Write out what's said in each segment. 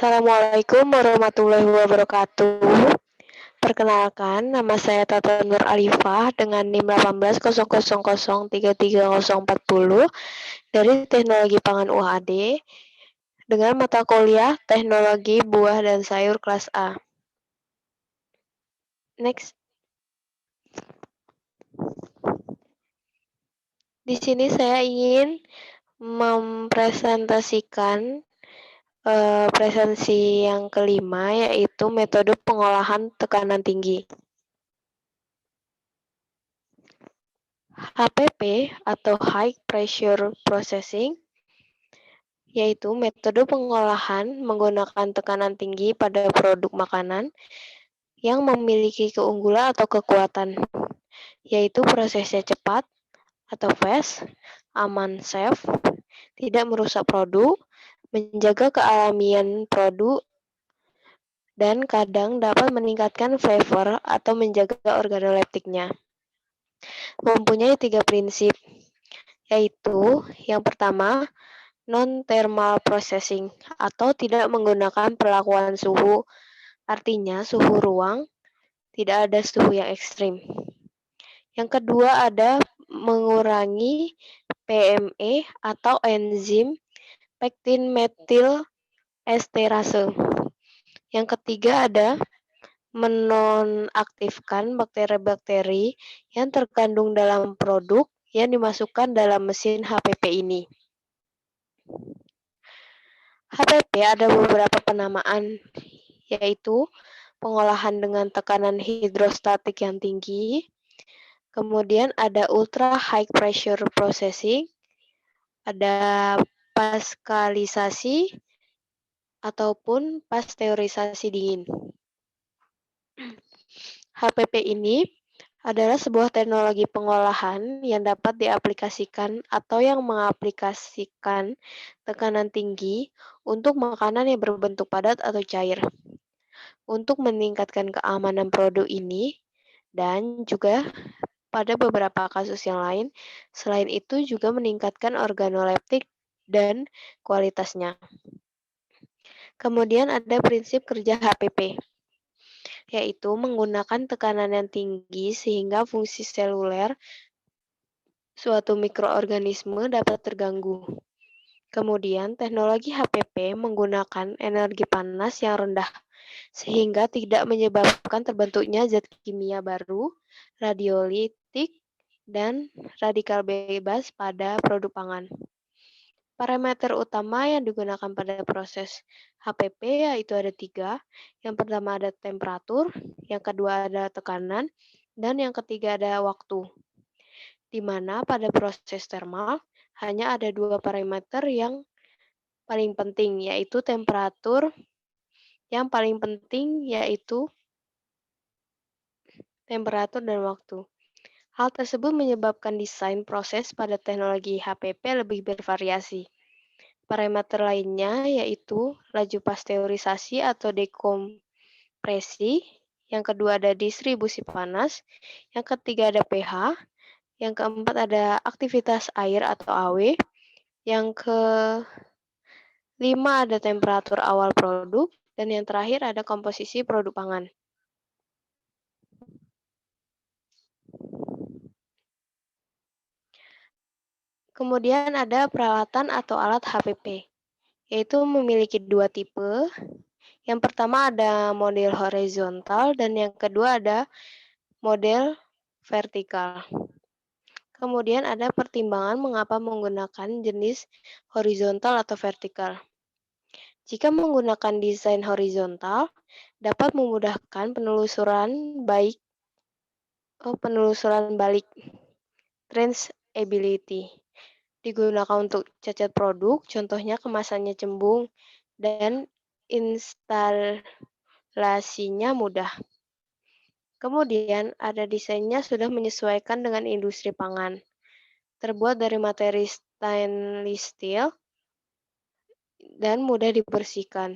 Assalamualaikum warahmatullahi wabarakatuh. Perkenalkan, nama saya Tata Nur Alifah dengan NIM 18.00033040 dari Teknologi Pangan UHAD dengan mata kuliah Teknologi Buah dan Sayur kelas A. Next. Di sini saya ingin mempresentasikan presensi yang kelima, yaitu metode pengolahan tekanan tinggi. HPP atau High Pressure Processing, yaitu metode pengolahan menggunakan tekanan tinggi pada produk makanan yang memiliki keunggulan atau kekuatan, yaitu prosesnya cepat atau fast, aman safe, tidak merusak produk, menjaga kealamian produk, dan kadang dapat meningkatkan flavor atau menjaga organoleptiknya. Mempunyai 3 prinsip, yaitu yang pertama, non-thermal processing atau tidak menggunakan perlakuan suhu, artinya suhu ruang, tidak ada suhu yang ekstrim. Yang kedua ada mengurangi PME atau enzim pektin metil esterase. Yang ketiga ada menonaktifkan bakteri-bakteri yang terkandung dalam produk yang dimasukkan dalam mesin HPP ini. HPP ada beberapa penamaan, yaitu pengolahan dengan tekanan hidrostatik yang tinggi, kemudian ada ultra high pressure processing, ada paskalisasi, ataupun pasteurisasi dingin. HPP ini adalah sebuah teknologi pengolahan yang dapat diaplikasikan atau yang mengaplikasikan tekanan tinggi untuk makanan yang berbentuk padat atau cair. Untuk meningkatkan keamanan produk ini dan juga pada beberapa kasus yang lain, selain itu juga meningkatkan organoleptik dan kualitasnya. Kemudian ada prinsip kerja HPP, yaitu menggunakan tekanan yang tinggi sehingga fungsi seluler suatu mikroorganisme dapat terganggu. Kemudian, teknologi HPP menggunakan energi panas yang rendah, sehingga tidak menyebabkan terbentuknya zat kimia baru, radiolitik, dan radikal bebas pada produk pangan. Parameter utama yang digunakan pada proses HPP yaitu ada 3. Yang pertama ada temperatur, yang kedua ada tekanan, dan yang ketiga ada waktu. Di mana pada proses termal hanya ada 2 parameter yang paling penting, yaitu temperatur. Yang paling penting yaitu temperatur dan waktu. Hal tersebut menyebabkan desain proses pada teknologi HPP lebih bervariasi. Parameter lainnya yaitu laju pasteurisasi atau dekompresi, yang kedua ada distribusi panas, yang ketiga ada pH, yang keempat ada aktivitas air atau AW, yang kelima ada temperatur awal produk, dan yang terakhir ada komposisi produk pangan. Kemudian ada peralatan atau alat HPP, yaitu memiliki 2 tipe. Yang pertama ada model horizontal dan yang kedua ada model vertikal. Kemudian ada pertimbangan mengapa menggunakan jenis horizontal atau vertikal. Jika menggunakan desain horizontal, dapat memudahkan penelusuran balik traceability. Digunakan untuk cacat produk, contohnya kemasannya cembung dan instalasinya mudah. Kemudian ada desainnya sudah menyesuaikan dengan industri pangan. Terbuat dari materi stainless steel dan mudah dibersihkan.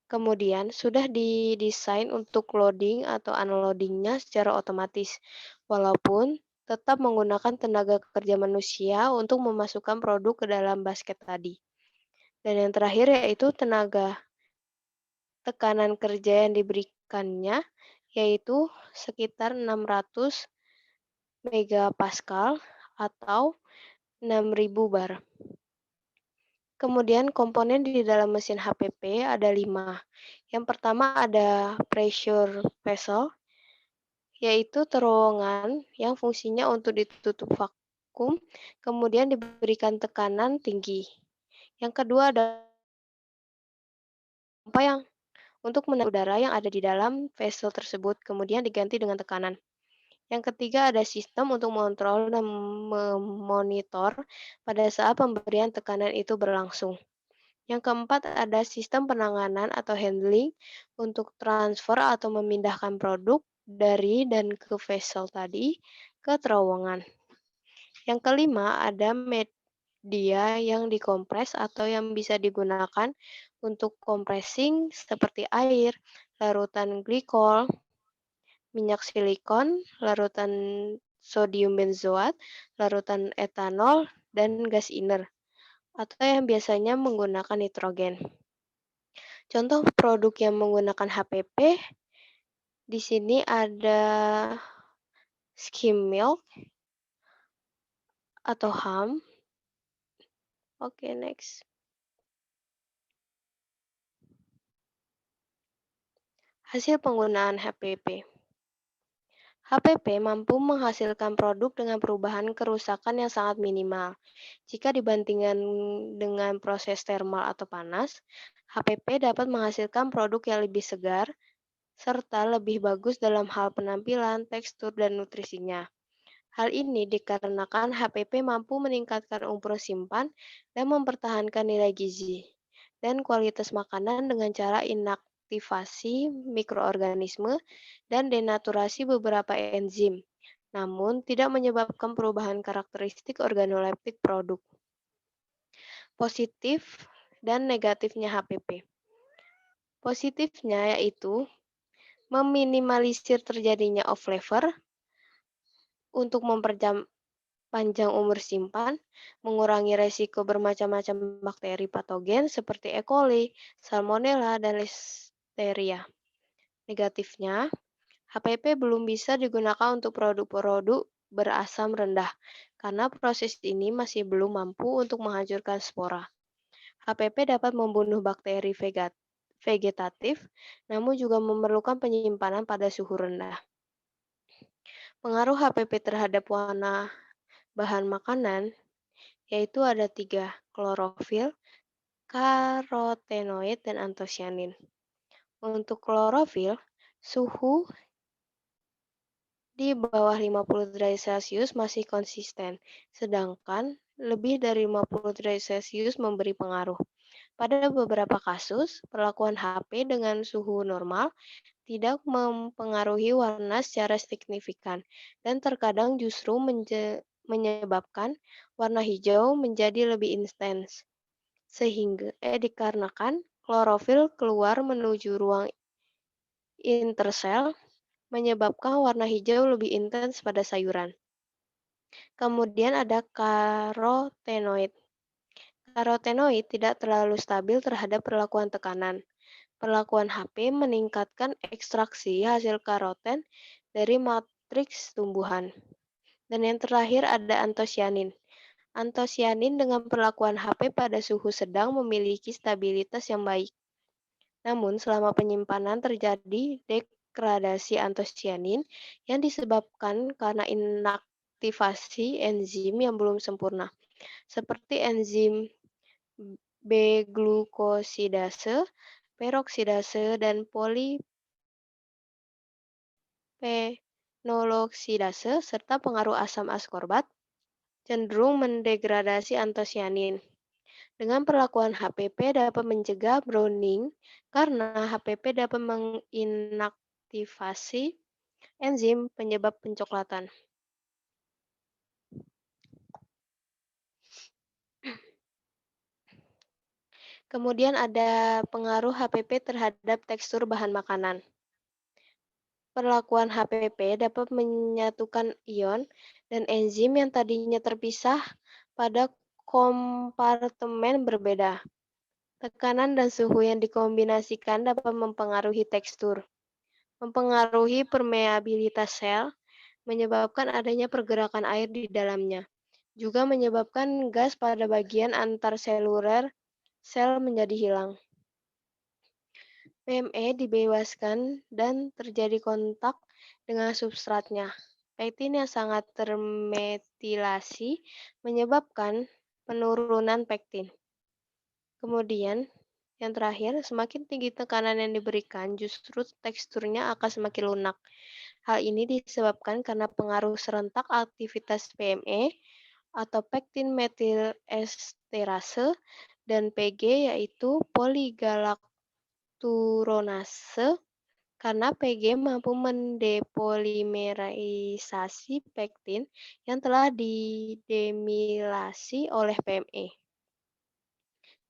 Kemudian sudah didesain untuk loading atau unloadingnya secara otomatis, walaupun tetap menggunakan tenaga kerja manusia untuk memasukkan produk ke dalam basket tadi. Dan yang terakhir yaitu tenaga tekanan kerja yang diberikannya, yaitu sekitar 600 megapascal atau 6.000 bar. Kemudian komponen di dalam mesin HPP ada 5. Yang pertama ada pressure vessel, yaitu terowongan yang fungsinya untuk ditutup vakum, kemudian diberikan tekanan tinggi. Yang kedua ada pompa yang untuk menarik udara yang ada di dalam vessel tersebut, kemudian diganti dengan tekanan. Yang ketiga ada sistem untuk mengontrol dan memonitor pada saat pemberian tekanan itu berlangsung. Yang keempat ada sistem penanganan atau handling untuk transfer atau memindahkan produk dari dan ke vessel tadi ke terowongan. Yang kelima ada media yang dikompres atau yang bisa digunakan untuk compressing seperti air, larutan glikol, minyak silikon, larutan sodium benzoat, larutan etanol, dan gas inner, atau yang biasanya menggunakan nitrogen. Contoh produk yang menggunakan HPP, di sini ada skim milk atau ham. Oke, next. Hasil penggunaan HPP. HPP mampu menghasilkan produk dengan perubahan kerusakan yang sangat minimal. Jika dibandingkan dengan proses termal atau panas, HPP dapat menghasilkan produk yang lebih segar, serta lebih bagus dalam hal penampilan, tekstur, dan nutrisinya. Hal ini dikarenakan HPP mampu meningkatkan umur simpan dan mempertahankan nilai gizi dan kualitas makanan dengan cara inaktivasi mikroorganisme dan denaturasi beberapa enzim, namun tidak menyebabkan perubahan karakteristik organoleptik produk. Positif dan negatifnya HPP. Positifnya yaitu meminimalisir terjadinya off flavor untuk panjang umur simpan, mengurangi resiko bermacam-macam bakteri patogen seperti E. coli, Salmonella, dan Listeria. Negatifnya, HPP belum bisa digunakan untuk produk-produk berasam rendah, karena proses ini masih belum mampu untuk menghancurkan spora. HPP dapat membunuh bakteri vegetatif, namun juga memerlukan penyimpanan pada suhu rendah. Pengaruh HPP terhadap warna bahan makanan yaitu ada 3, klorofil, karotenoid, dan antosianin. Untuk klorofil, suhu di bawah 50 derajat Celcius masih konsisten, sedangkan lebih dari 50 derajat Celcius memberi pengaruh. Pada beberapa kasus, perlakuan HP dengan suhu normal tidak mempengaruhi warna secara signifikan dan terkadang justru menyebabkan warna hijau menjadi lebih intens, sehingga dikarenakan klorofil keluar menuju ruang intersel, menyebabkan warna hijau lebih intens pada sayuran. Kemudian ada karotenoid. Karotenoid tidak terlalu stabil terhadap perlakuan tekanan. Perlakuan HP meningkatkan ekstraksi hasil karoten dari matriks tumbuhan. Dan yang terakhir ada antosianin. Antosianin dengan perlakuan HP pada suhu sedang memiliki stabilitas yang baik. Namun selama penyimpanan terjadi degradasi antosianin yang disebabkan karena inaktivasi enzim yang belum sempurna, seperti enzim B-glukosidase, peroksidase, dan polipenoloksidase, serta pengaruh asam askorbat, cenderung mendegradasi antosianin. Dengan perlakuan HPP dapat mencegah browning karena HPP dapat menginaktivasi enzim penyebab pencoklatan. Kemudian ada pengaruh HPP terhadap tekstur bahan makanan. Perlakuan HPP dapat menyatukan ion dan enzim yang tadinya terpisah pada kompartemen berbeda. Tekanan dan suhu yang dikombinasikan dapat mempengaruhi tekstur, mempengaruhi permeabilitas sel, menyebabkan adanya pergerakan air di dalamnya, juga menyebabkan gas pada bagian antarseluler sel menjadi hilang. PME dibebaskan dan terjadi kontak dengan substratnya. Pektin yang sangat termetilasi menyebabkan penurunan pektin. Kemudian, yang terakhir, semakin tinggi tekanan yang diberikan, justru teksturnya akan semakin lunak. Hal ini disebabkan karena pengaruh serentak aktivitas PME atau pektin metil esterase dan PG yaitu poligalakturonase karena PG mampu mendepolimerisasi pektin yang telah didemilasi oleh PME.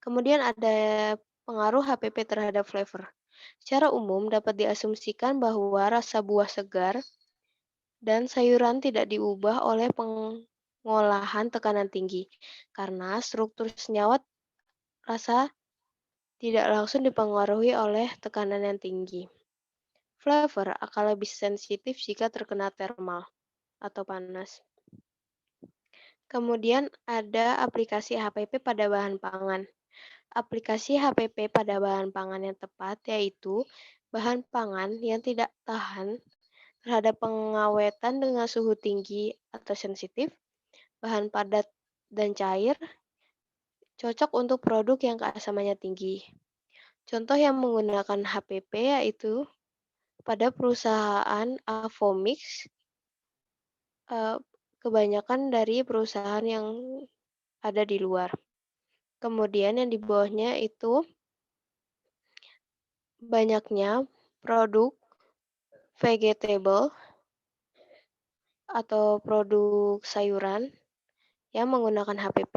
Kemudian ada pengaruh HPP terhadap flavor. Secara umum dapat diasumsikan bahwa rasa buah segar dan sayuran tidak diubah oleh pengolahan tekanan tinggi, karena struktur senyawa rasa tidak langsung dipengaruhi oleh tekanan yang tinggi. Flavor akan lebih sensitif jika terkena thermal atau panas. Kemudian ada aplikasi HPP pada bahan pangan. Aplikasi HPP pada bahan pangan yang tepat yaitu bahan pangan yang tidak tahan terhadap pengawetan dengan suhu tinggi atau sensitif, bahan padat dan cair, cocok untuk produk yang keasamannya tinggi. Contoh yang menggunakan HPP yaitu pada perusahaan Avomix, kebanyakan dari perusahaan yang ada di luar. Kemudian yang di bawahnya itu banyaknya produk vegetable atau produk sayuran yang menggunakan HPP.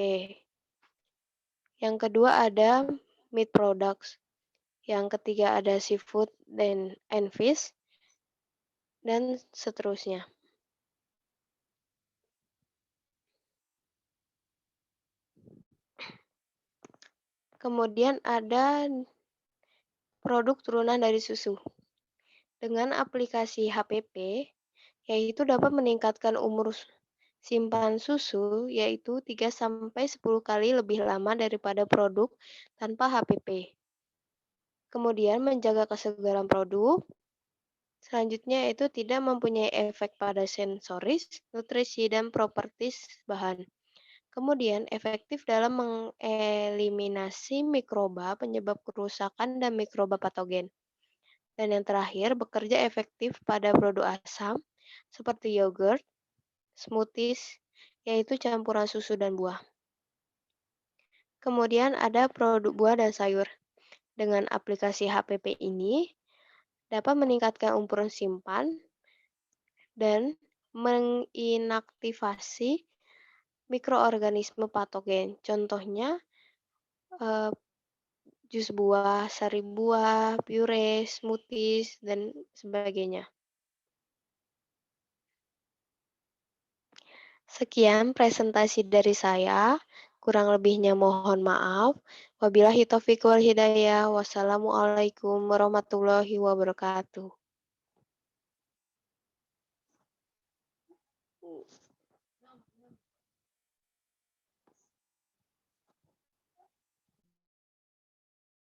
Yang kedua ada meat products. Yang ketiga ada seafood and fish, dan seterusnya. Kemudian ada produk turunan dari susu. Dengan aplikasi HPP, yaitu dapat meningkatkan umur simpan susu yaitu 3-10 kali lebih lama daripada produk tanpa HPP. Kemudian menjaga kesegaran produk. Selanjutnya itu tidak mempunyai efek pada sensoris, nutrisi, dan propertis bahan. Kemudian efektif dalam mengeliminasi mikroba penyebab kerusakan dan mikroba patogen. Dan yang terakhir, bekerja efektif pada produk asam seperti yogurt, smoothies, yaitu campuran susu dan buah. Kemudian ada produk buah dan sayur. Dengan aplikasi HPP ini dapat meningkatkan umur simpan dan menginaktivasi mikroorganisme patogen. Contohnya jus buah, sari buah, puree, smoothies, dan sebagainya. Sekian presentasi dari saya. Kurang lebihnya mohon maaf. Wabillahi taufiq wal hidayah. Wassalamualaikum warahmatullahi wabarakatuh.